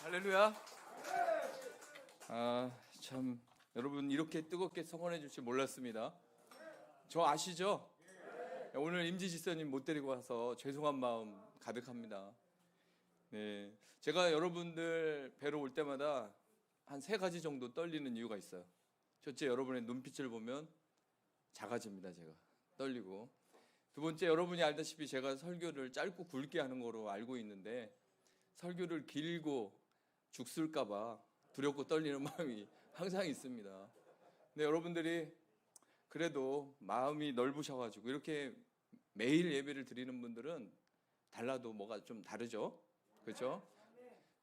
할렐루야. 참 여러분 이렇게 뜨겁게 성원해 줄 줄 몰랐습니다. 저 아시죠? 오늘 임지지사님 못 데리고 와서 죄송한 마음 가득합니다. 네, 제가 여러분들 뵈러 올 때마다 한 3가지 정도 떨리는 이유가 있어요. 첫째, 여러분의 눈빛을 보면 작아집니다. 제가 떨리고. 두 번째, 여러분이 알다시피 제가 설교를 짧고 굵게 하는 거로 알고 있는데 설교를 길고 죽쓸까 봐 두렵고 떨리는 마음이 항상 있습니다. 근데 여러분들이 그래도 마음이 넓으셔가지고 이렇게 매일 예배를 드리는 분들은 달라도 뭐가 좀 다르죠? 그렇죠?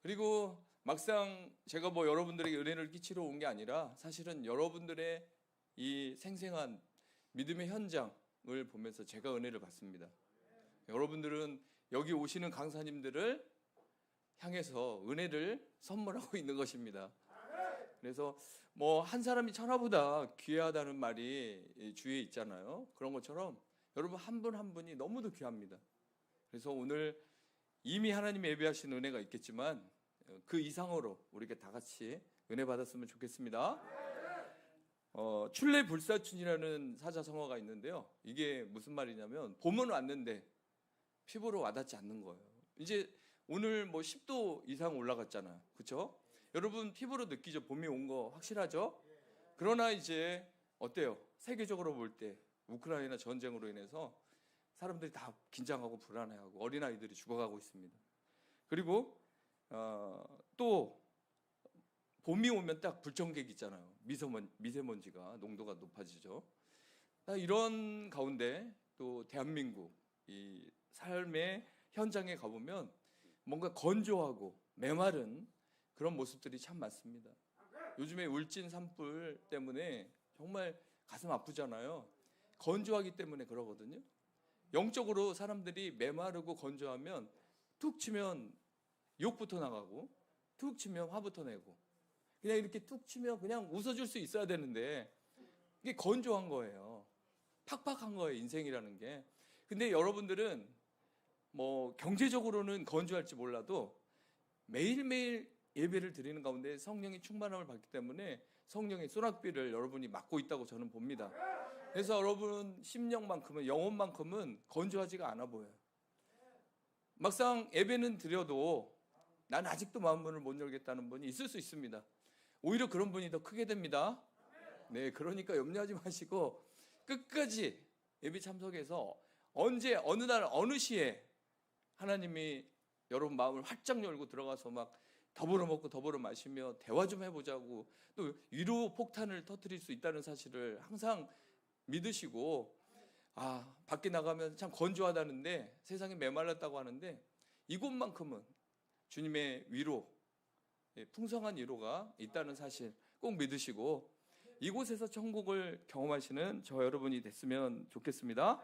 그리고 막상 제가 뭐 여러분들에게 은혜를 끼치러 온 게 아니라 사실은 여러분들의 이 생생한 믿음의 현장을 보면서 제가 은혜를 받습니다. 여러분들은 여기 오시는 강사님들을 향해서 은혜를 선물하고 있는 것입니다. 그래서 뭐 한 사람이 천하보다 귀하다는 말이 주위에 있잖아요. 그런 것처럼 여러분 한 분 한 분이 너무도 귀합니다. 그래서 오늘 이미 하나님의 예배하신 은혜가 있겠지만 그 이상으로 우리가 다 같이 은혜 받았으면 좋겠습니다. 출래불사춘이라는 사자성어가 있는데요. 이게 무슨 말이냐면 봄은 왔는데 피부로 와닿지 않는 거예요. 이제 오늘 뭐 10도 이상 올라갔잖아요. 그렇죠? 여러분 피부로 느끼죠? 봄이 온 거 확실하죠? 그러나 이제 어때요? 세계적으로 볼 때 우크라이나 전쟁으로 인해서 사람들이 다 긴장하고 불안해하고 어린아이들이 죽어가고 있습니다. 그리고 또 봄이 오면 딱 불청객 있잖아요. 미세먼지가 농도가 높아지죠. 이런 가운데 또 대한민국 이 삶의 현장에 가보면 뭔가 건조하고 메마른 그런 모습들이 참 많습니다. 요즘에 울진 산불 때문에 정말 가슴 아프잖아요. 건조하기 때문에 그러거든요. 영적으로 사람들이 메마르고 건조하면 툭 치면 욕부터 나가고 툭 치면 화부터 내고 그냥 이렇게 툭 치면 그냥 웃어줄 수 있어야 되는데 이게 건조한 거예요. 팍팍한 거예요, 인생이라는 게. 근데 여러분들은 뭐 경제적으로는 건조할지 몰라도 매일매일 예배를 드리는 가운데 성령의 충만함을 받기 때문에 성령의 소낙비를 여러분이 맡고 있다고 저는 봅니다. 그래서 여러분 심령만큼은 영혼만큼은 건조하지가 않아 보여요. 막상 예배는 드려도 난 아직도 마음문을 못 열겠다는 분이 있을 수 있습니다. 오히려 그런 분이 더 크게 됩니다. 네, 그러니까 염려하지 마시고 끝까지 예배 참석해서 언제 어느 날 어느 시에 하나님이 여러분 마음을 활짝 열고 들어가서 막 더불어 먹고 더불어 마시며 대화 좀 해보자고 또 위로 폭탄을 터뜨릴 수 있다는 사실을 항상 믿으시고 밖에 나가면 참 건조하다는데 세상에 메말랐다고 하는데 이곳만큼은 주님의 위로 풍성한 위로가 있다는 사실 꼭 믿으시고 이곳에서 천국을 경험하시는 저 여러분이 됐으면 좋겠습니다.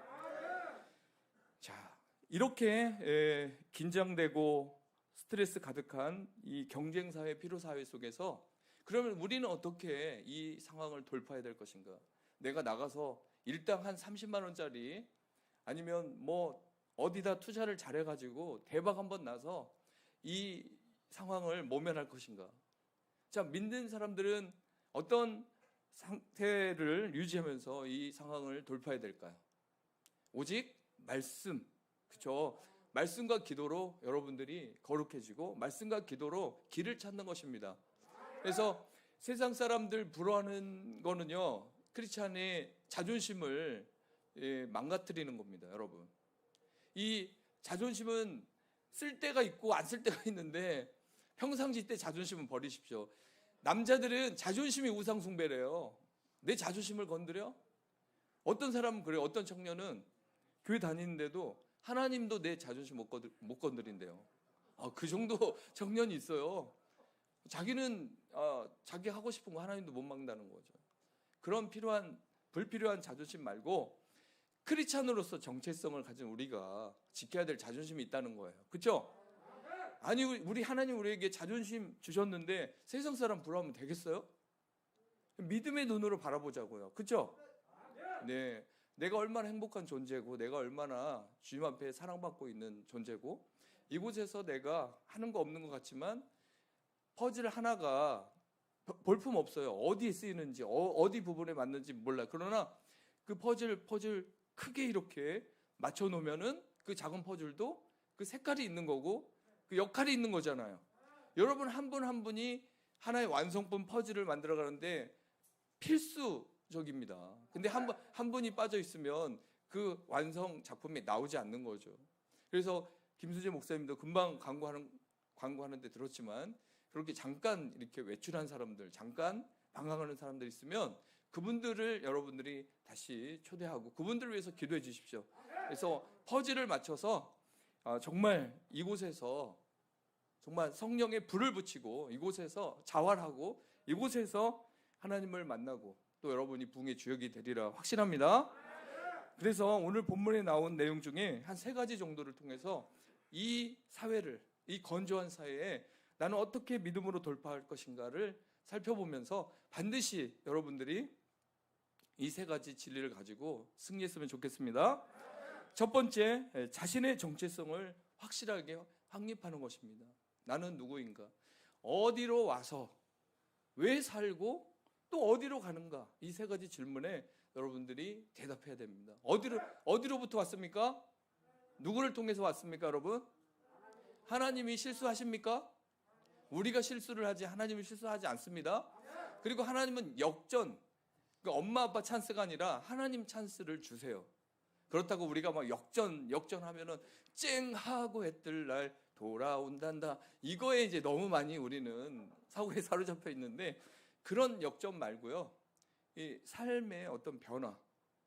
자, 이렇게 긴장되고 스트레스 가득한 이 경쟁사회, 피로사회 속에서 그러면 우리는 어떻게 이 상황을 돌파해야 될 것인가? 내가 나가서 일당 한 30만 원짜리 아니면 뭐 어디다 투자를 잘해가지고 대박 한번 나서 이 상황을 모면할 것인가? 자, 믿는 사람들은 어떤 상태를 유지하면서 이 상황을 돌파해야 될까요? 오직 말씀, 그렇죠? 말씀과 기도로 여러분들이 거룩해지고 말씀과 기도로 길을 찾는 것입니다. 그래서 세상 사람들 부러워하는 거는요, 크리스찬의 자존심을 망가뜨리는 겁니다, 여러분. 이 자존심은 쓸 때가 있고 안 쓸 때가 있는데 평상시 때 자존심은 버리십시오. 남자들은 자존심이 우상 숭배래요. 내 자존심을 건드려? 어떤 사람은 그래요. 어떤 청년은 교회 다니는데도 하나님도 내 자존심 못 건드린대요. 그 정도 청년이 있어요. 자기는 자기 하고 싶은 거 하나님도 못 막는다는 거죠. 그런 불필요한 자존심 말고 크리스찬으로서 정체성을 가진 우리가 지켜야 될 자존심이 있다는 거예요. 그렇죠? 아니 우리 하나님 우리에게 자존심 주셨는데 세상 사람 부러워하면 되겠어요? 믿음의 눈으로 바라보자고요. 그렇죠? 네, 내가 얼마나 행복한 존재고 내가 얼마나 주님 앞에 사랑받고 있는 존재고 이곳에서 내가 하는 거 없는 것 같지만 퍼즐 하나가 볼품 없어요. 어디에 쓰이는지 어디 부분에 맞는지 몰라요. 그러나 그 퍼즐 크게 이렇게 맞춰 놓으면은 그 작은 퍼즐도 그 색깔이 있는 거고 그 역할이 있는 거잖아요. 여러분 한 분 한 분이 하나의 완성품 퍼즐을 만들어 가는데 필수적입니다. 근데 한 분이 빠져 있으면 그 완성 작품이 나오지 않는 거죠. 그래서 김수재 목사님도 금방 광고하는데 들었지만 그렇게 잠깐 이렇게 외출한 사람들, 잠깐 방황하는 사람들 있으면 그분들을 여러분들이 다시 초대하고 그분들을 위해서 기도해 주십시오. 그래서 퍼즐을 맞춰서 정말 이곳에서 정말 성령의 불을 붙이고 이곳에서 자활하고 이곳에서 하나님을 만나고 또 여러분이 부흥의 주역이 되리라 확신합니다. 그래서 오늘 본문에 나온 내용 중에 한 3가지 정도를 통해서 이 사회를, 이 건조한 사회에 나는 어떻게 믿음으로 돌파할 것인가를 살펴보면서 반드시 여러분들이 이 3가지 진리를 가지고 승리했으면 좋겠습니다. 첫 번째, 자신의 정체성을 확실하게 확립하는 것입니다. 나는 누구인가? 어디로 와서 왜 살고 또 어디로 가는가? 이 3가지 질문에 여러분들이 대답해야 됩니다. 어디로부터 왔습니까? 누구를 통해서 왔습니까, 여러분? 하나님이 실수하십니까? 우리가 실수를 하지 하나님이 실수하지 않습니다. 그리고 하나님은 역전, 그러니까 엄마 아빠 찬스가 아니라 하나님 찬스를 주세요. 그렇다고 우리가 막 역전하면은 쨍하고 해뜰 날 돌아온단다. 이거에 이제 너무 많이 우리는 사고에 사로잡혀 있는데 그런 역전 말고요. 이 삶의 어떤 변화,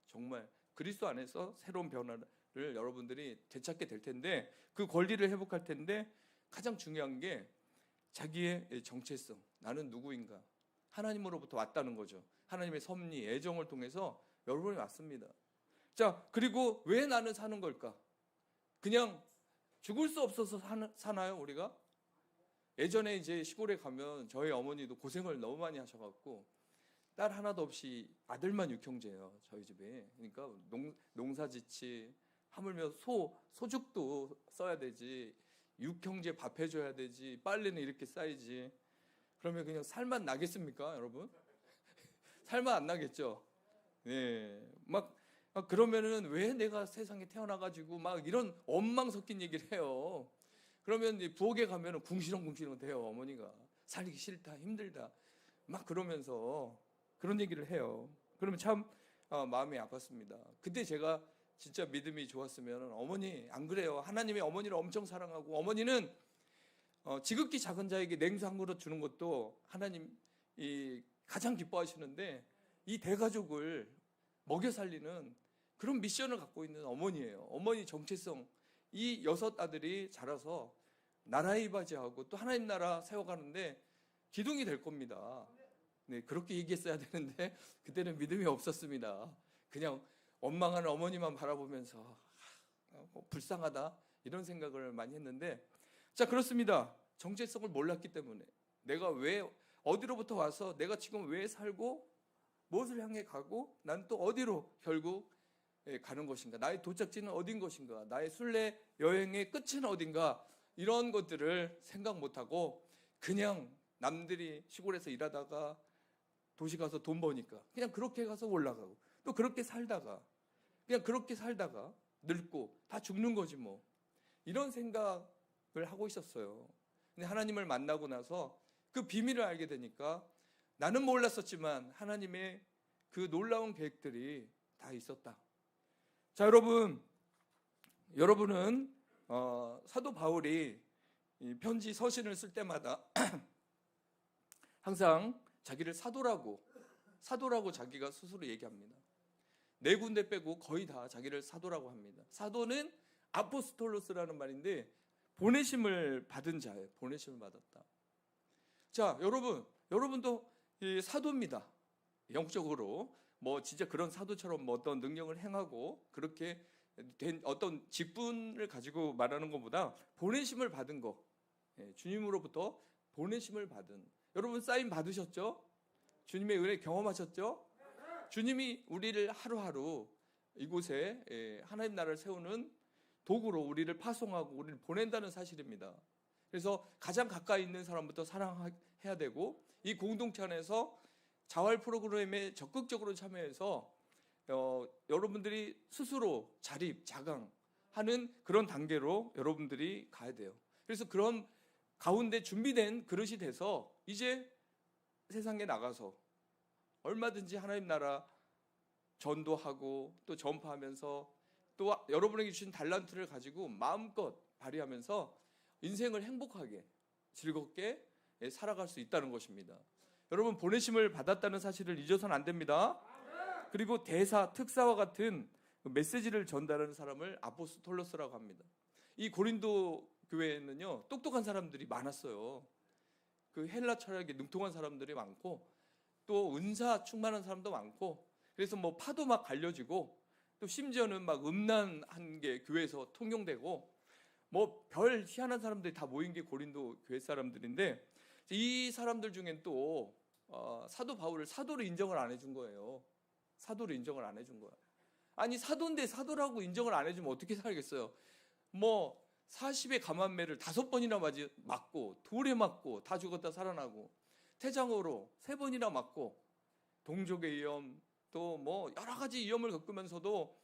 정말 그리스도 안에서 새로운 변화를 여러분들이 되찾게 될 텐데 그 권리를 회복할 텐데 가장 중요한 게 자기의 정체성, 나는 누구인가? 하나님으로부터 왔다는 거죠. 하나님의 섭리, 애정을 통해서 여러분이 왔습니다. 자, 그리고 왜 나는 사는 걸까? 그냥 죽을 수 없어서 사나요, 우리가? 예전에 이제 시골에 가면 저희 어머니도 고생을 너무 많이 하셔갖고 딸 하나도 없이 아들만 6형제예요, 저희 집에. 그러니까 농사짓지, 하물며 소죽도 써야 되지, 6형제 밥 해줘야 되지, 빨래는 이렇게 쌓이지. 그러면 그냥 살만 나겠습니까, 여러분? 살만 안 나겠죠. 네, 그러면은 왜 내가 세상에 태어나가지고 막 이런 엉망 섞인 얘기를 해요. 그러면 부엌에 가면은 궁시렁궁시렁 돼요, 어머니가. 살기 싫다, 힘들다, 막 그러면서 그런 얘기를 해요. 그러면 참 마음이 아팠습니다. 그때 제가 진짜 믿음이 좋았으면 어머니 안 그래요. 하나님이 어머니를 엄청 사랑하고 어머니는 지극히 작은 자에게 냉수 한 그릇 주는 것도 하나님이 가장 기뻐하시는데 이 대가족을 먹여 살리는 그런 미션을 갖고 있는 어머니예요. 어머니 정체성, 이 6 아들이 자라서 나라의 이바지하고 또 하나님 나라 세워가는데 기둥이 될 겁니다. 네, 그렇게 얘기했어야 되는데 그때는 믿음이 없었습니다. 그냥 원망하는 어머니만 바라보면서 불쌍하다 이런 생각을 많이 했는데, 자, 그렇습니다. 정체성을 몰랐기 때문에 내가 왜 어디로부터 와서 내가 지금 왜 살고 무엇을 향해 가고 난 또 어디로 결국 가는 것인가, 나의 도착지는 어딘 것인가, 나의 순례 여행의 끝은 어딘가, 이런 것들을 생각 못하고 그냥 남들이 시골에서 일하다가 도시 가서 돈 버니까 그냥 그렇게 가서 올라가고 또 그렇게 살다가 늙고 다 죽는 거지 뭐, 이런 생각을 하고 있었어요. 근데 하나님을 만나고 나서 그 비밀을 알게 되니까 나는 몰랐었지만 하나님의 그 놀라운 계획들이 다 있었다. 자, 여러분은 사도 바울이 이 편지 서신을 쓸 때마다 항상 자기를 사도라고 자기가 스스로 얘기합니다. 4군데 빼고 거의 다 자기를 사도라고 합니다. 사도는 아포스톨로스라는 말인데 보내심을 받은 자예요. 보내심을 받았다. 자, 여러분도 사도입니다. 영적으로 뭐 진짜 그런 사도처럼 뭐 어떤 능력을 행하고 그렇게 된 어떤 직분을 가지고 말하는 것보다 보내심을 받은 거, 주님으로부터 보내심을 받은, 여러분 사인 받으셨죠? 주님의 은혜 경험하셨죠? 주님이 우리를 하루하루 이곳에 하나님 나라를 세우는 도구로 우리를 파송하고 우리를 보낸다는 사실입니다. 그래서 가장 가까이 있는 사람부터 사랑해야 되고, 이 공동체 안에서 자활 프로그램에 적극적으로 참여해서 여러분들이 스스로 자립, 자강하는 그런 단계로 여러분들이 가야 돼요. 그래서 그런 가운데 준비된 그릇이 돼서 이제 세상에 나가서 얼마든지 하나님 나라 전도하고 또 전파하면서 또 여러분에게 주신 달란트를 가지고 마음껏 발휘하면서 인생을 행복하게 즐겁게 살아갈 수 있다는 것입니다. 여러분, 보내심을 받았다는 사실을 잊어서는 안 됩니다. 그리고 대사, 특사와 같은 메시지를 전달하는 사람을 아포스톨로스라고 합니다. 이 고린도 교회에는요, 똑똑한 사람들이 많았어요. 그 헬라 철학에 능통한 사람들이 많고 또 은사 충만한 사람도 많고, 그래서 뭐 파도 막 갈려지고 또 심지어는 막 음란한 게 교회에서 통용되고 뭐 별 희한한 사람들이 다 모인 게 고린도 교회 사람들인데, 이 사람들 중엔 또 사도 바울을 사도로 인정을 안 해준 거예요. 사도로 인정을 안 해준 거야. 아니, 사도인데 사도라고 인정을 안 해주면 어떻게 살겠어요? 뭐 40의 감한매를 5번이나 맞고 돌에 맞고 다 죽었다 살아나고 태장으로 3번이나 맞고 동족의 위험 또 뭐 여러 가지 위험을 겪으면서도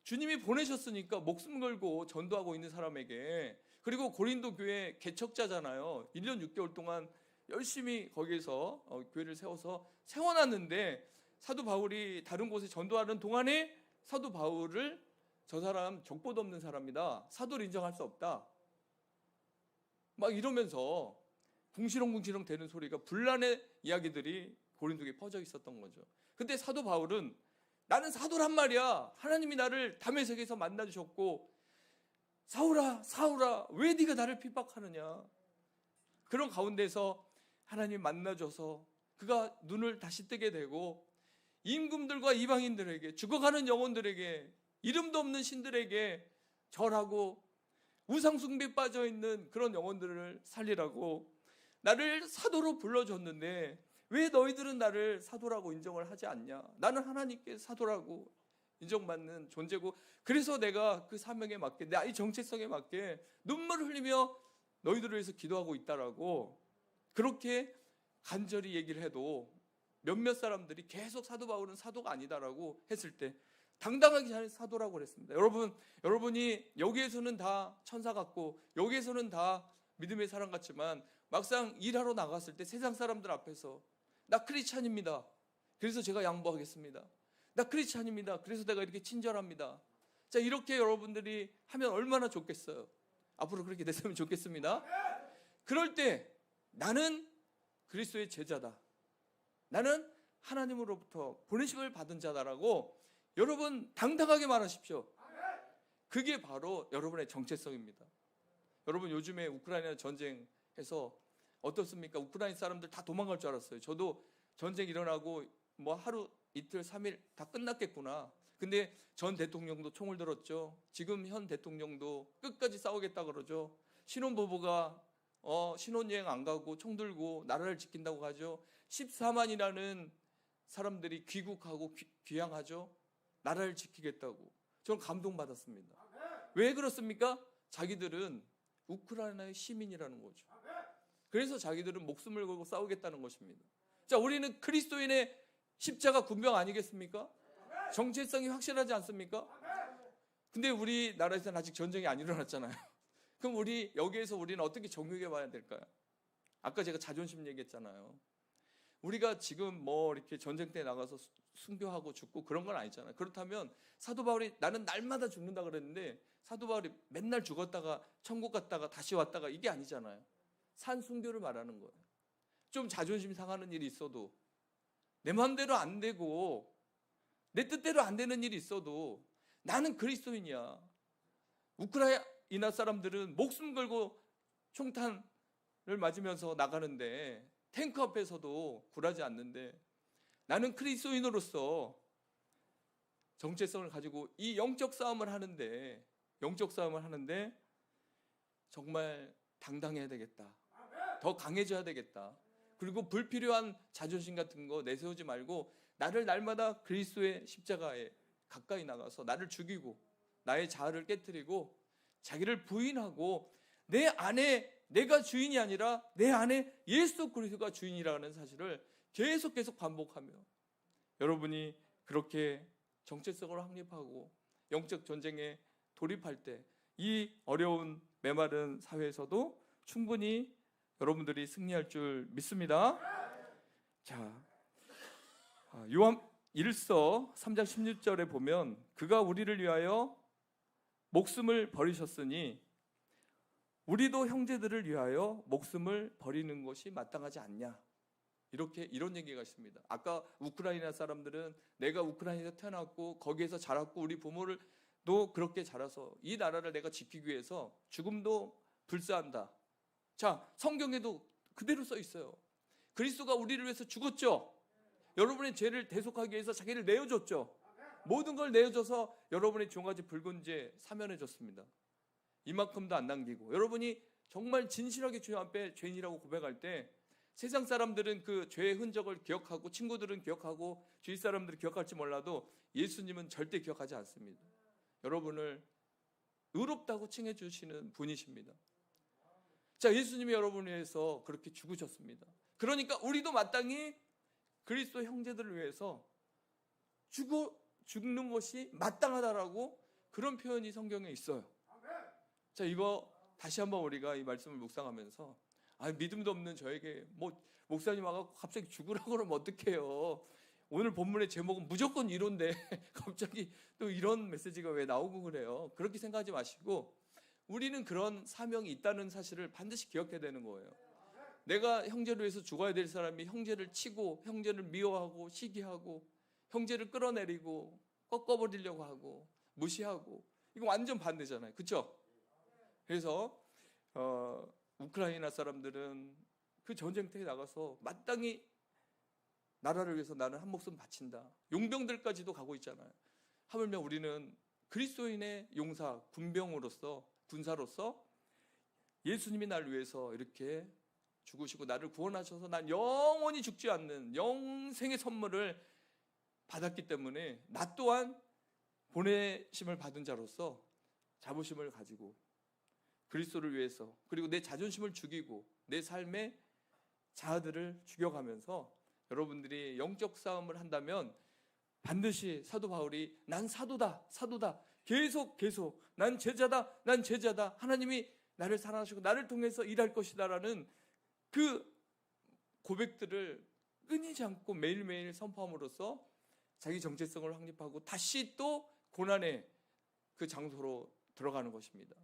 주님이 보내셨으니까 목숨 걸고 전도하고 있는 사람에게, 그리고 고린도 교회 개척자잖아요. 1년 6개월 동안 열심히 거기에서 교회를 세워놨는데, 사도 바울이 다른 곳에 전도하는 동안에 사도 바울을 저 사람 족보도 없는 사람이다, 사도를 인정할 수 없다, 막 이러면서 궁시렁궁시렁 되는 소리가, 분란의 이야기들이 고린도에 퍼져 있었던 거죠. 근데 사도 바울은 나는 사도란 말이야, 하나님이 나를 다메섹에서 만나주셨고 사울아 사울아 왜 네가 나를 핍박하느냐, 그런 가운데서 하나님 만나줘서 그가 눈을 다시 뜨게 되고 임금들과 이방인들에게, 죽어가는 영혼들에게, 이름도 없는 신들에게 절하고 우상 숭배에 빠져 있는 그런 영혼들을 살리라고 나를 사도로 불러줬는데 왜 너희들은 나를 사도라고 인정을 하지 않냐? 나는 하나님께 사도라고 인정받는 존재고, 그래서 내가 그 사명에 맞게, 나의 정체성에 맞게 눈물을 흘리며 너희들을 위해서 기도하고 있다라고 그렇게 간절히 얘기를 해도 몇몇 사람들이 계속 사도 바울은 사도가 아니다라고 했을 때 당당하게 사도라고 그랬습니다. 여러분이 여기에서는 다 천사 같고 여기에서는 다 믿음의 사람 같지만 막상 일하러 나갔을 때 세상 사람들 앞에서 나 크리스찬입니다, 그래서 제가 양보하겠습니다, 나 크리스찬입니다, 그래서 내가 이렇게 친절합니다. 자, 이렇게 여러분들이 하면 얼마나 좋겠어요. 앞으로 그렇게 됐으면 좋겠습니다. 그럴 때 나는 그리스도의 제자다, 나는 하나님으로부터 보내심을 받은 자다라고 여러분 당당하게 말하십시오. 그게 바로 여러분의 정체성입니다. 여러분, 요즘에 우크라이나 전쟁에서 어떻습니까? 우크라이나 사람들 다 도망갈 줄 알았어요. 저도 전쟁 일어나고 뭐 하루 이틀 3일 다 끝났겠구나. 근데 전 대통령도 총을 들었죠. 지금 현 대통령도 끝까지 싸우겠다 그러죠. 신혼부부가 신혼여행 안 가고 총 들고 나라를 지킨다고 하죠. 14만이라는 사람들이 귀국하고 귀향하죠. 나라를 지키겠다고. 저는 감동받았습니다. 왜 그렇습니까? 자기들은 우크라이나의 시민이라는 거죠. 그래서 자기들은 목숨을 걸고 싸우겠다는 것입니다. 자, 우리는 그리스도인의 십자가 군병 아니겠습니까? 정체성이 확실하지 않습니까? 근데 우리나라에서는 아직 전쟁이 안 일어났잖아요. 그럼 여기에서 우리는 어떻게 정육해 봐야 될까요? 아까 제가 자존심 얘기했잖아요. 우리가 지금 뭐 이렇게 전쟁 때 나가서 순교하고 죽고 그런 건 아니잖아요. 그렇다면 사도 바울이 나는 날마다 죽는다 그랬는데 사도 바울이 맨날 죽었다가 천국 갔다가 다시 왔다가 이게 아니잖아요. 산순교를 말하는 거예요. 좀 자존심 상하는 일이 있어도, 내 마음대로 안 되고 내 뜻대로 안 되는 일이 있어도 나는 그리스도인이야. 우크라이나 사람들은 목숨 걸고 총탄을 맞으면서 나가는데 탱크 앞에서도 굴하지 않는데 나는 그리스도인으로서 정체성을 가지고 이 영적 싸움을 하는데 정말 당당해야 되겠다. 더 강해져야 되겠다. 그리고 불필요한 자존심 같은 거 내세우지 말고 나를 날마다 그리스도의 십자가에 가까이 나가서 나를 죽이고 나의 자아를 깨트리고 자기를 부인하고 내 안에 내가 주인이 아니라 내 안에 예수 그리스도가 주인이라는 사실을 계속 반복하며 여러분이 그렇게 정체성을 확립하고 영적 전쟁에 돌입할 때 이 어려운 메마른 사회에서도 충분히 여러분들이 승리할 줄 믿습니다. 자, 요한 1서 3장 16절에 보면 그가 우리를 위하여 목숨을 버리셨으니 우리도 형제들을 위하여 목숨을 버리는 것이 마땅하지 않냐, 이런 얘기가 있습니다. 아까 우크라이나 사람들은 내가 우크라이나에서 태어났고 거기에서 자랐고 우리 부모를도 그렇게 자라서 이 나라를 내가 지키기 위해서 죽음도 불사한다. 자, 성경에도 그대로 써 있어요. 그리스도가 우리를 위해서 죽었죠. 여러분의 죄를 대속하기 위해서 자기를 내어줬죠. 모든 걸 내어줘서 여러분의 종아지 붉은 죄 사면해줬습니다. 이만큼도 안 남기고 여러분이 정말 진실하게 주님 앞에 죄인이라고 고백할 때 세상 사람들은 그 죄의 흔적을 기억하고 친구들은 기억하고 주위 사람들은 기억할지 몰라도 예수님은 절대 기억하지 않습니다. 여러분을 의롭다고 칭해 주시는 분이십니다. 자, 예수님이 여러분을 위해서 그렇게 죽으셨습니다. 그러니까 우리도 마땅히 그리스도 형제들을 위해서 죽는 것이 마땅하다라고 그런 표현이 성경에 있어요. 자, 이거 다시 한번 우리가 이 말씀을 묵상하면서 믿음도 없는 저에게 목사님 와서 갑자기 죽으라고 그러면 어떡해요. 오늘 본문의 제목은 무조건 이론데 갑자기 또 이런 메시지가 왜 나오고 그래요. 그렇게 생각하지 마시고 우리는 그런 사명이 있다는 사실을 반드시 기억해야 되는 거예요. 내가 형제를 위해서 죽어야 될 사람이 형제를 치고 형제를 미워하고 시기하고 형제를 끌어내리고 꺾어버리려고 하고 무시하고, 이거 완전 반대잖아요. 그렇죠? 그래서 우크라이나 사람들은 그 전쟁터에 나가서 마땅히 나라를 위해서 나는 한 목숨 바친다. 용병들까지도 가고 있잖아요. 하물며 우리는 그리스도인의 용사, 군사로서 예수님이 나를 위해서 이렇게 죽으시고 나를 구원하셔서 난 영원히 죽지 않는 영생의 선물을 받았기 때문에 나 또한 보내심을 받은 자로서 자부심을 가지고 그리스도를 위해서, 그리고 내 자존심을 죽이고 내 삶의 자아들을 죽여가면서 여러분들이 영적 싸움을 한다면 반드시 사도 바울이 난 사도다 계속 난 제자다 하나님이 나를 사랑하시고 나를 통해서 일할 것이다라는 그 고백들을 끊이지 않고 매일매일 선포함으로써 자기 정체성을 확립하고 다시 또 고난의 그 장소로 들어가는 것입니다.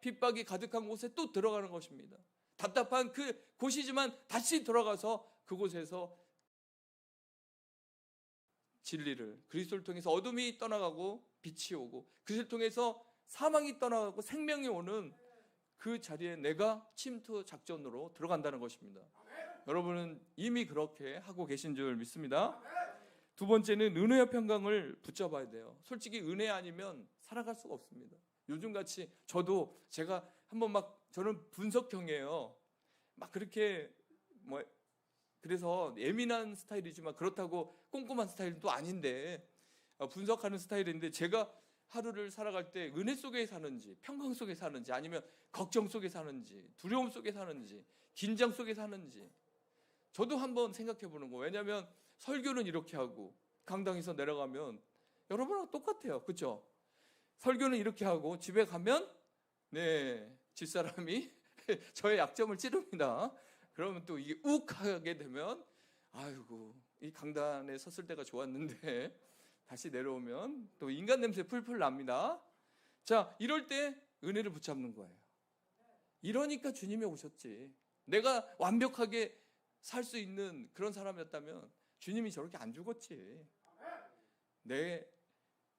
핍박이 가득한 곳에 또 들어가는 것입니다. 답답한 그 곳이지만 다시 들어가서 그곳에서 진리를, 그리스도를 통해서 어둠이 떠나가고 빛이 오고 그리스도를 통해서 사망이 떠나가고 생명이 오는 그 자리에 내가 침투 작전으로 들어간다는 것입니다. 여러분은 이미 그렇게 하고 계신 줄 믿습니다. 두 번째는 은혜와 평강을 붙잡아야 돼요. 솔직히 은혜 아니면 살아갈 수가 없습니다. 요즘같이 제가 한번 저는 분석형이에요. 그렇게 그래서 예민한 스타일이지만 그렇다고 꼼꼼한 스타일도 아닌데 분석하는 스타일인데, 제가 하루를 살아갈 때 은혜 속에 사는지 평강 속에 사는지 아니면 걱정 속에 사는지 두려움 속에 사는지 긴장 속에 사는지 저도 한번 생각해 보는 거예요. 왜냐하면 설교는 이렇게 하고 강당에서 내려가면 여러분하고 똑같아요. 그렇죠? 설교는 이렇게 하고 집에 가면 집사람이 저의 약점을 찌릅니다. 그러면 또 이게 욱하게 되면 아이고 이 강단에 섰을 때가 좋았는데 다시 내려오면 또 인간 냄새 풀풀 납니다. 자, 이럴 때 은혜를 붙잡는 거예요. 이러니까 주님이 오셨지. 내가 완벽하게 살 수 있는 그런 사람이었다면 주님이 저렇게 안 죽었지. 내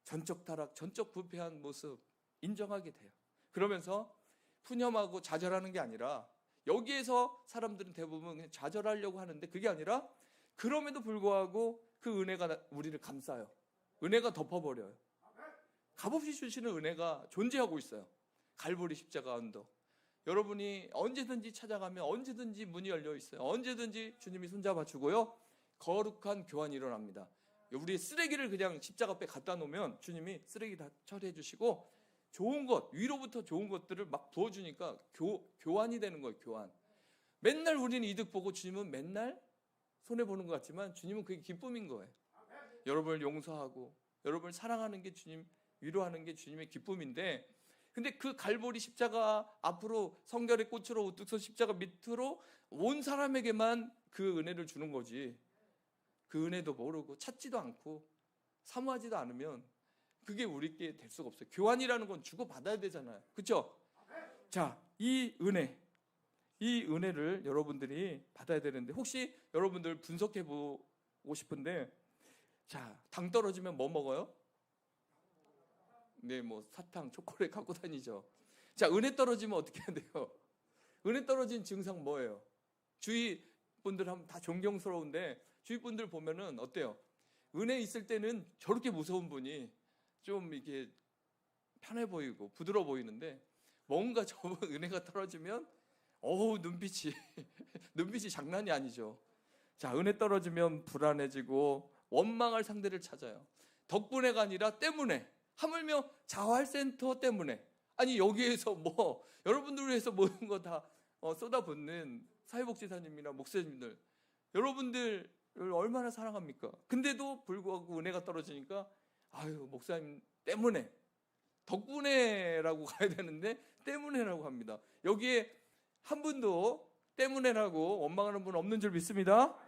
전적 타락, 전적 부패한 모습 인정하게 돼요. 그러면서 푸념하고 좌절하는 게 아니라, 여기에서 사람들은 대부분 좌절하려고 하는데 그게 아니라 그럼에도 불구하고 그 은혜가 우리를 감싸요. 은혜가 덮어버려요. 값없이 주시는 은혜가 존재하고 있어요. 갈보리 십자가 언덕. 여러분이 언제든지 찾아가면 언제든지 문이 열려 있어요. 언제든지 주님이 손잡아 주고요. 거룩한 교환이 일어납니다. 우리 쓰레기를 그냥 십자가 앞에 갖다 놓으면 주님이 쓰레기 다 처리해 주시고 좋은 것, 위로부터 좋은 것들을 막 부어주니까 교환이 되는 거예요. 교환. 맨날 우리는 이득 보고 주님은 맨날 손해 보는 것 같지만 주님은 그게 기쁨인 거예요. 여러분을 용서하고 여러분을 사랑하는 게 주님, 위로하는 게 주님의 기쁨인데, 근데 그 갈보리 십자가 앞으로 성결의 꽃으로 우뚝 선 십자가 밑으로 온 사람에게만 그 은혜를 주는 거지, 그 은혜도 모르고 찾지도 않고 사모하지도 않으면 그게 우리께 될 수가 없어요. 교환이라는 건 주고받아야 되잖아요. 그렇죠? 자, 이 은혜를 여러분들이 받아야 되는데, 혹시 여러분들 분석해 보고 싶은데, 자, 당 떨어지면 뭐 먹어요? 네, 뭐 사탕, 초콜릿 갖고 다니죠. 자, 은혜 떨어지면 어떻게 해야 돼요? 은혜 떨어진 증상 뭐예요? 주위 분들 하면 다 존경스러운데 주위 분들 보면은 어때요? 은혜 있을 때는 저렇게 무서운 분이 좀 이게 편해 보이고 부드러워 보이는데, 뭔가 저분 은혜가 떨어지면 어우, 눈빛이 장난이 아니죠. 자, 은혜 떨어지면 불안해지고 원망할 상대를 찾아요. 덕분에가 아니라 때문에, 하물며 자활센터 때문에, 아니 여기에서 뭐 여러분들을 위해서 모든 거 다 쏟아붓는 사회복지사님이나 목사님들, 여러분들을 얼마나 사랑합니까? 근데도 불구하고 은혜가 떨어지니까 아유, 목사님 때문에, 덕분에라고 가야 되는데 때문에라고 합니다. 여기에 한 분도 때문에라고 원망하는 분 없는 줄 믿습니다.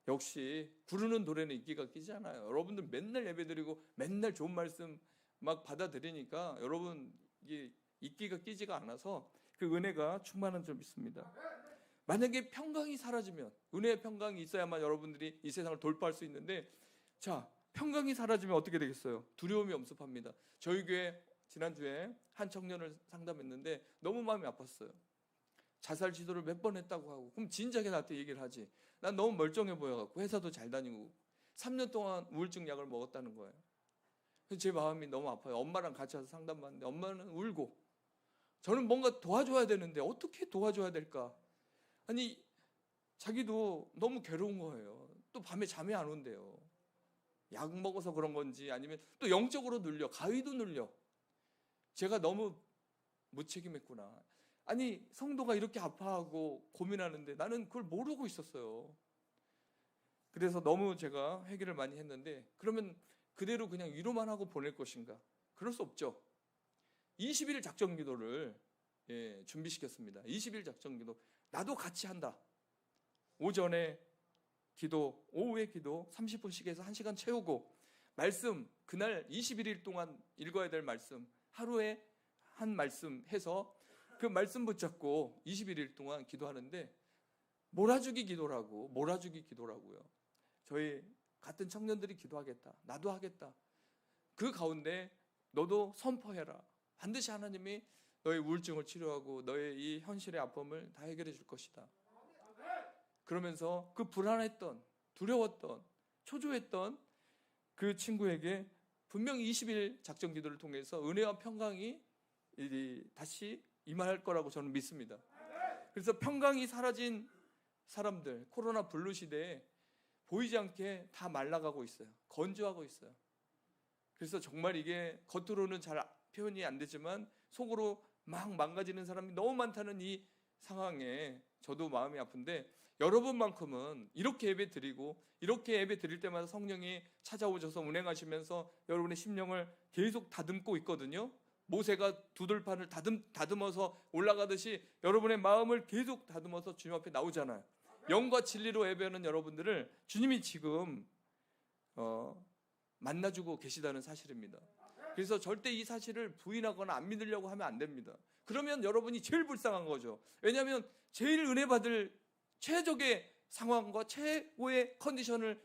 역시 부르는 노래는 인기가 끼잖아요. 여러분들 맨날 예배드리고 맨날 좋은 말씀 막 받아들이니까 여러분 이게 인기가 끼지가 않아서 그 은혜가 충만한 줄 믿습니다. 만약에 평강이 사라지면, 은혜의 평강이 있어야만 여러분들이 이 세상을 돌파할 수 있는데, 자, 평강이 사라지면 어떻게 되겠어요? 두려움이 엄습합니다. 저희 교회 지난주에 한 청년을 상담했는데 너무 마음이 아팠어요. 자살 시도를 몇 번 했다고 하고, 그럼 진작에 나한테 얘기를 하지. 난 너무 멀쩡해 보여갖고 회사도 잘 다니고 3년 동안 우울증 약을 먹었다는 거예요. 그래서 제 마음이 너무 아파요. 엄마랑 같이 와서 상담받는데 엄마는 울고, 저는 뭔가 도와줘야 되는데 어떻게 도와줘야 될까? 아니, 자기도 너무 괴로운 거예요. 또 밤에 잠이 안 온대요. 약 먹어서 그런 건지 아니면 또 영적으로 눌려, 가위도 눌려. 제가 너무 무책임했구나. 아니, 성도가 이렇게 아파하고 고민하는데 나는 그걸 모르고 있었어요. 그래서 너무 제가 회개를 많이 했는데, 그러면 그대로 그냥 위로만 하고 보낼 것인가? 그럴 수 없죠. 20일 작전 기도를 준비시켰습니다. 20일 작전 기도. 나도 같이 한다. 오전에 기도, 오후에 기도 30분씩 해서 1시간 채우고, 말씀, 그날 21일 동안 읽어야 될 말씀 하루에 한 말씀 해서 그 말씀 붙잡고 21일 동안 기도하는데, 몰아주기 기도라고요. 저희 같은 청년들이 기도하겠다. 나도 하겠다. 그 가운데 너도 선포해라. 반드시 하나님이 너의 우울증을 치료하고 너의 이 현실의 아픔을 다 해결해 줄 것이다. 그러면서 그 불안했던, 두려웠던, 초조했던 그 친구에게 분명히 20일 작전 기도를 통해서 은혜와 평강이 다시 임할 거라고 저는 믿습니다. 그래서 평강이 사라진 사람들, 코로나 블루 시대에 보이지 않게 다 말라가고 있어요. 건조하고 있어요. 그래서 정말 이게 겉으로는 잘 표현이 안 되지만 속으로 막 망가지는 사람이 너무 많다는 이 상황에 저도 마음이 아픈데, 여러분만큼은 이렇게 예배 드리고, 이렇게 예배 드릴 때마다 성령이 찾아오셔서 운행하시면서 여러분의 심령을 계속 다듬고 있거든요. 모세가 두들판을 다듬어서 올라가듯이 여러분의 마음을 계속 다듬어서 주님 앞에 나오잖아요. 영과 진리로 예배하는 여러분들을 주님이 지금 만나주고 계시다는 사실입니다. 그래서 절대 이 사실을 부인하거나 안 믿으려고 하면 안 됩니다. 그러면 여러분이 제일 불쌍한 거죠. 왜냐하면 제일 은혜 받을 최적의 상황과 최고의 컨디션을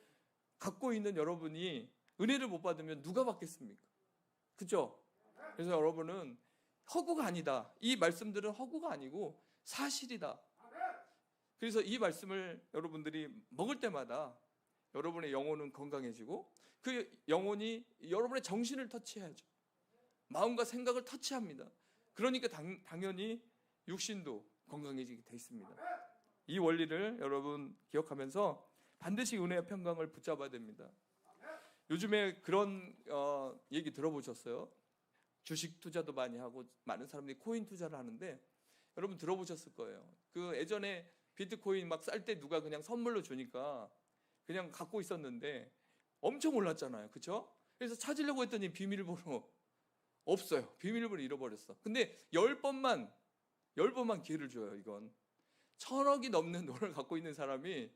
갖고 있는 여러분이 은혜를 못 받으면 누가 받겠습니까? 그렇죠? 그래서 여러분은 허구가 아니다. 이 말씀들은 허구가 아니고 사실이다. 그래서 이 말씀을 여러분들이 먹을 때마다 여러분의 영혼은 건강해지고, 그 영혼이 여러분의 정신을 터치해야죠. 마음과 생각을 터치합니다. 그러니까 당연히 육신도 건강해지게 돼 있습니다. 이 원리를 여러분 기억하면서 반드시 은혜와 평강을 붙잡아야 됩니다. 요즘에 그런 얘기 들어보셨어요? 주식 투자도 많이 하고 많은 사람들이 코인 투자를 하는데 여러분 들어보셨을 거예요. 그 예전에 비트코인 막 쌀 때 누가 그냥 선물로 주니까 그냥 갖고 있었는데 엄청 올랐잖아요. 그렇죠? 그래서 찾으려고 했더니 비밀번호 없어요. 비밀번호 잃어버렸어. 근데 10번만 기회를 줘요. 이건 1000억이 넘는 돈을 갖고 있는 사람이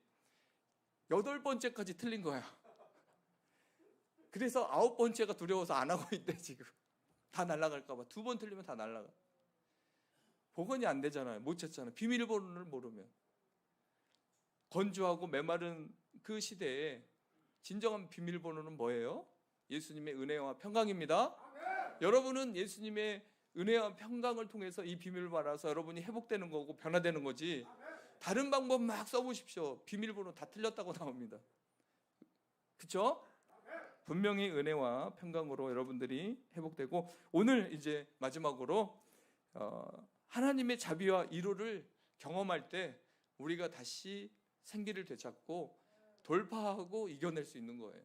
8번째까지 틀린 거야. 그래서 9번째가 두려워서 안 하고 있대. 지금 다 날아갈까 봐. 2번 틀리면 다 날아가. 복원이 안 되잖아요. 못 찾잖아요. 비밀번호를 모르면. 건조하고 메마른 그 시대에 진정한 비밀번호는 뭐예요? 예수님의 은혜와 평강입니다. 여러분은 예수님의 은혜와 평강을 통해서 이 비밀을 받아서 여러분이 회복되는 거고 변화되는 거지. 다른 방법 막 써보십시오. 비밀번호 다 틀렸다고 나옵니다. 그렇죠? 분명히 은혜와 평강으로 여러분들이 회복되고, 오늘 이제 마지막으로 하나님의 자비와 위로를 경험할 때 우리가 다시 생기를 되찾고 돌파하고 이겨낼 수 있는 거예요.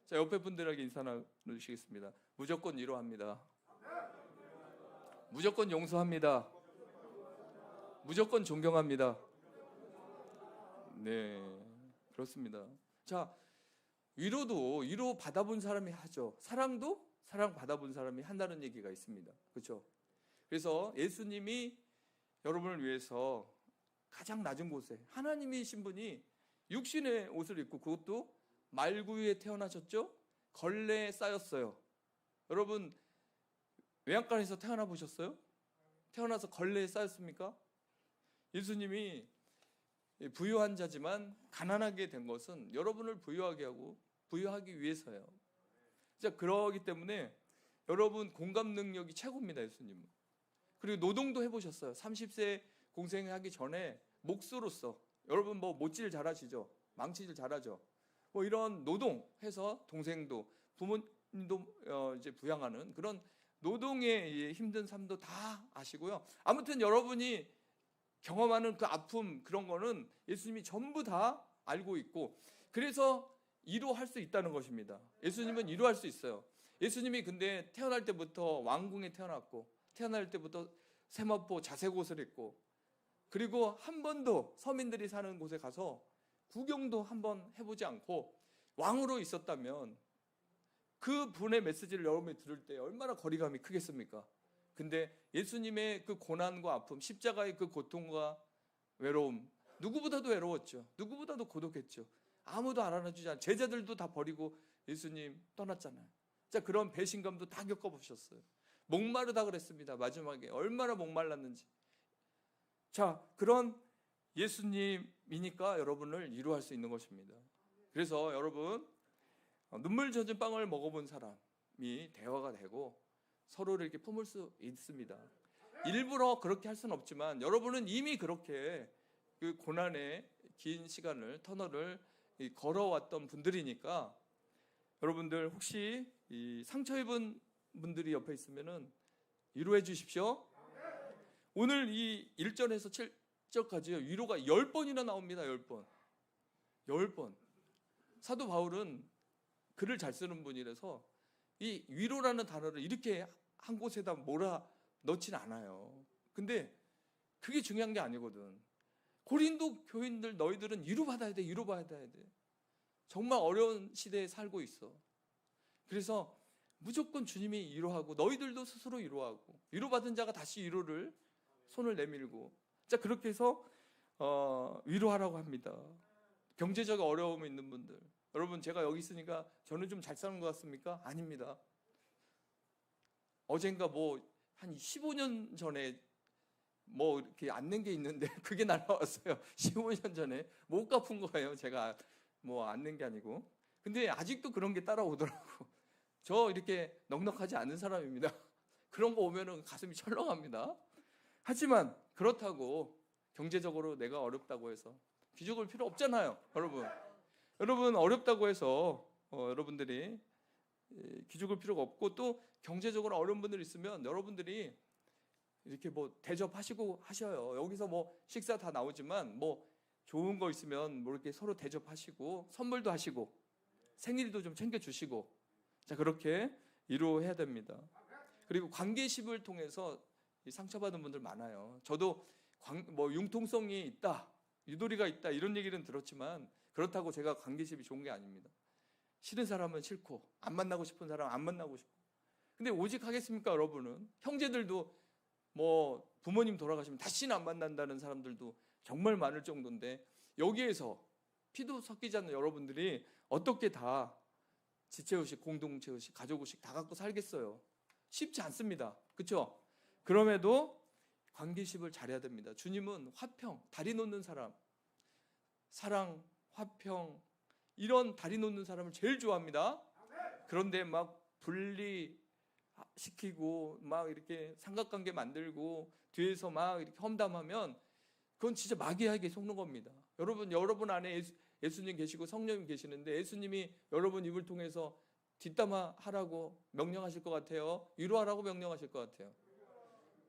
자, 옆에 분들에게 인사 나누시겠습니다. 무조건 위로합니다. 무조건 용서합니다. 무조건 존경합니다. 네, 그렇습니다. 자, 위로도 위로 받아본 사람이 하죠. 사랑도 사랑 받아본 사람이 한다는 얘기가 있습니다. 그렇죠? 그래서 예수님이 여러분을 위해서 가장 낮은 곳에 하나님이신 분이 육신의 옷을 입고, 그것도 말구유에 태어나셨죠? 걸레에 쌓였어요. 여러분 외양간에서 태어나 보셨어요? 태어나서 걸레에 쌓였습니까? 예수님이 부유한 자지만 가난하게 된 것은 여러분을 부유하게 하고 부유하기 위해서예요. 자, 그러기 때문에 여러분 공감 능력이 최고입니다. 예수님은. 그리고 노동도 해보셨어요. 30세 공생하기 전에 목수로서, 여러분 뭐 못질 잘하시죠? 망치질 잘하죠? 뭐 이런 노동해서 동생도 부모님도 이제 부양하는 그런 노동의 힘든 삶도 다 아시고요. 아무튼 여러분이 경험하는 그 아픔, 그런 거는 예수님이 전부 다 알고 있고, 그래서 위로할 수 있다는 것입니다. 예수님은 위로할 수 있어요. 예수님이 근데 태어날 때부터 왕궁에 태어났고, 태어날 때부터 세마포 자색 옷을 입고, 그리고 한 번도 서민들이 사는 곳에 가서 구경도 한번 해보지 않고 왕으로 있었다면 그 분의 메시지를 여러분이 들을 때 얼마나 거리감이 크겠습니까? 근데 예수님의 그 고난과 아픔, 십자가의 그 고통과 외로움, 누구보다도 외로웠죠. 누구보다도 고독했죠. 아무도 알아주지 않아. 제자들도 다 버리고 예수님 떠났잖아요. 자, 그런 배신감도 다 겪어보셨어요. 목마르다 그랬습니다. 마지막에 얼마나 목말랐는지. 자, 그런 예수님이니까 여러분을 위로할 수 있는 것입니다. 그래서 여러분, 눈물 젖은 빵을 먹어본 사람이 대화가 되고 서로를 이렇게 품을 수 있습니다. 일부러 그렇게 할 수는 없지만 여러분은 이미 그렇게 그 고난의 긴 시간을, 터널을 걸어왔던 분들이니까, 여러분들 혹시 이 상처 입은 분들이 옆에 있으면은 위로해 주십시오. 오늘 이 1절에서 7절까지 위로가 10번이나 나옵니다. 10번. 10번. 사도 바울은 글을 잘 쓰는 분이라서 이 위로라는 단어를 이렇게 한 곳에다 몰아 넣진 않아요. 근데 그게 중요한 게 아니거든. 고린도 교인들, 너희들은 위로받아야 돼. 위로받아야 돼. 정말 어려운 시대에 살고 있어. 그래서 무조건 주님이 위로하고 너희들도 스스로 위로하고, 위로받은 자가 다시 위로를 손을 내밀고, 자, 그렇게 해서 위로하라고 합니다. 경제적 어려움이 있는 분들, 여러분 제가 여기 있으니까 저는 좀 잘 사는 것 같습니까? 아닙니다. 어젠가 뭐 한 15년 전에 뭐 이렇게 안 낸 게 있는데 그게 날아왔어요. 15년 전에 못 갚은 거예요. 제가 뭐 안 낸 게 아니고. 근데 아직도 그런 게 따라오더라고. 저 이렇게 넉넉하지 않은 사람입니다. 그런 거 오면은 가슴이 철렁합니다. 하지만 그렇다고 경제적으로 내가 어렵다고 해서 기죽을 필요 없잖아요. 여러분 어렵다고 해서 여러분들이 기죽을 필요가 없고, 또 경제적으로 어려운 분들 있으면 여러분들이 이렇게 뭐 대접하시고 하셔요. 여기서 뭐 식사 다 나오지만 뭐 좋은 거 있으면 뭐 이렇게 서로 대접하시고 선물도 하시고 생일도 좀 챙겨주시고, 자, 그렇게 위로해야 됩니다. 그리고 관계십을 통해서 상처받은 분들 많아요. 저도 융통성이 있다, 유도리가 있다 이런 얘기는 들었지만 그렇다고 제가 관계십이 좋은 게 아닙니다. 싫은 사람은 싫고 안 만나고 싶은 사람은 안 만나고 싶고. 근데 오직 하겠습니까? 여러분은 형제들도 뭐 부모님 돌아가시면 다시는 안 만난다는 사람들도 정말 많을 정도인데, 여기에서 피도 섞이지 않는 여러분들이 어떻게 다 지체의식, 공동체의식, 가족의식 다 갖고 살겠어요? 쉽지 않습니다. 그렇죠? 그럼에도 관계십을 잘해야 됩니다. 주님은 화평, 다리 놓는 사람, 사랑, 화평, 이런 다리 놓는 사람을 제일 좋아합니다. 그런데 막 분리시키고 막 이렇게 삼각관계 만들고 뒤에서 막 이렇게 험담하면 그건 진짜 마귀에게 속는 겁니다. 여러분 안에 예수님 계시고 성령님 계시는데 예수님이 여러분 입을 통해서 뒷담화하라고 명령하실 것 같아요? 위로하라고 명령하실 것 같아요?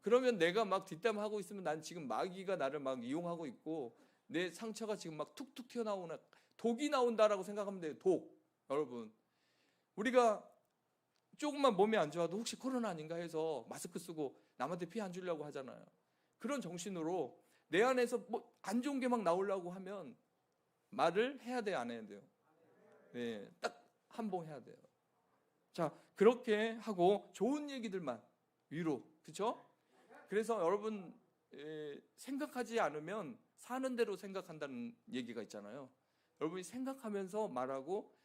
그러면 내가 막 뒷담화하고 있으면 난 지금 마귀가 나를 막 이용하고 있고 내 상처가 지금 막 툭툭 튀어나오나 독이 나온다라고 생각하면 돼요. 독. 여러분, 우리가 조금만 몸이 안 좋아도 혹시 코로나 아닌가 해서 마스크 쓰고 남한테 피해 안 주려고 하잖아요. 그런 정신으로 내 안에서 뭐 안 좋은 게 막 나오려고 하면 말을 해야 돼요, 안 해야 돼요? 네, 딱 한봉해야 돼요. 자, 그렇게 하고 좋은 얘기들만 위로, 그렇죠? 그래서 여러분 생각하지 않으면 사는 대로 생각한다는 얘기가 있잖아요. 여러분이 생각하면서 말하고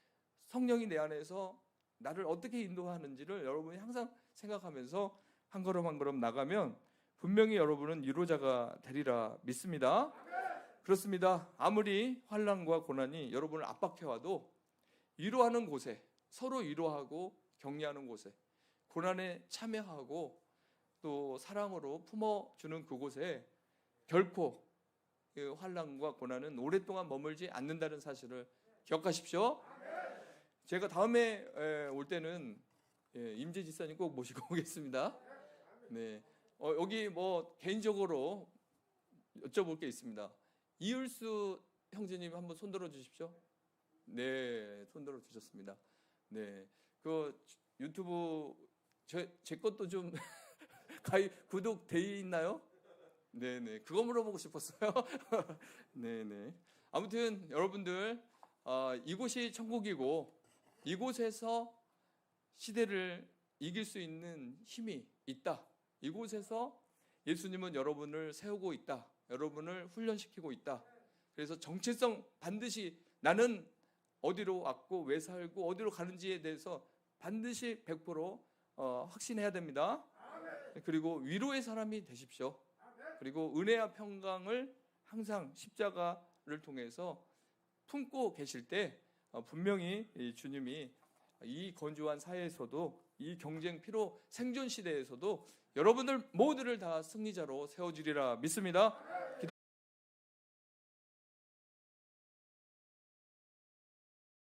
성령이 내 안에서 나를 어떻게 인도하는지를 여러분이 항상 생각하면서 한 걸음 한 걸음 나가면 분명히 여러분은 위로자가 되리라 믿습니다. 그렇습니다. 아무리 환난과 고난이 여러분을 압박해와도 위로하는 곳에, 서로 위로하고 격려하는 곳에, 고난에 참여하고 또 사랑으로 품어주는 그곳에 결코 그 환난과 고난은 오랫동안 머물지 않는다는 사실을 기억하십시오. 제가 다음에 올 때는 임재 지사님 꼭 모시고 오겠습니다. 네, 여기 뭐 개인적으로 여쭤볼 게 있습니다. 이을수 형제님 한번 손들어 주십시오. 네, 손들어 주셨습니다. 네, 그 유튜브 제 것도 좀 구독 돼 있나요? 네네, 그거 물어보고 싶었어요. 네네. 아무튼 여러분들 이곳이 천국이고 이곳에서 시대를 이길 수 있는 힘이 있다. 이곳에서 예수님은 여러분을 세우고 있다. 여러분을 훈련시키고 있다. 그래서 정체성 반드시 나는 어디로 왔고 왜 살고 어디로 가는지에 대해서 반드시 100% 확신해야 됩니다. 그리고 위로의 사람이 되십시오. 그리고 은혜와 평강을 항상 십자가를 통해서 품고 계실 때 분명히 주님이 이 건조한 사회에서도 이 경쟁 피로 생존 시대에서도 여러분들 모두를 다 승리자로 세워주리라 믿습니다.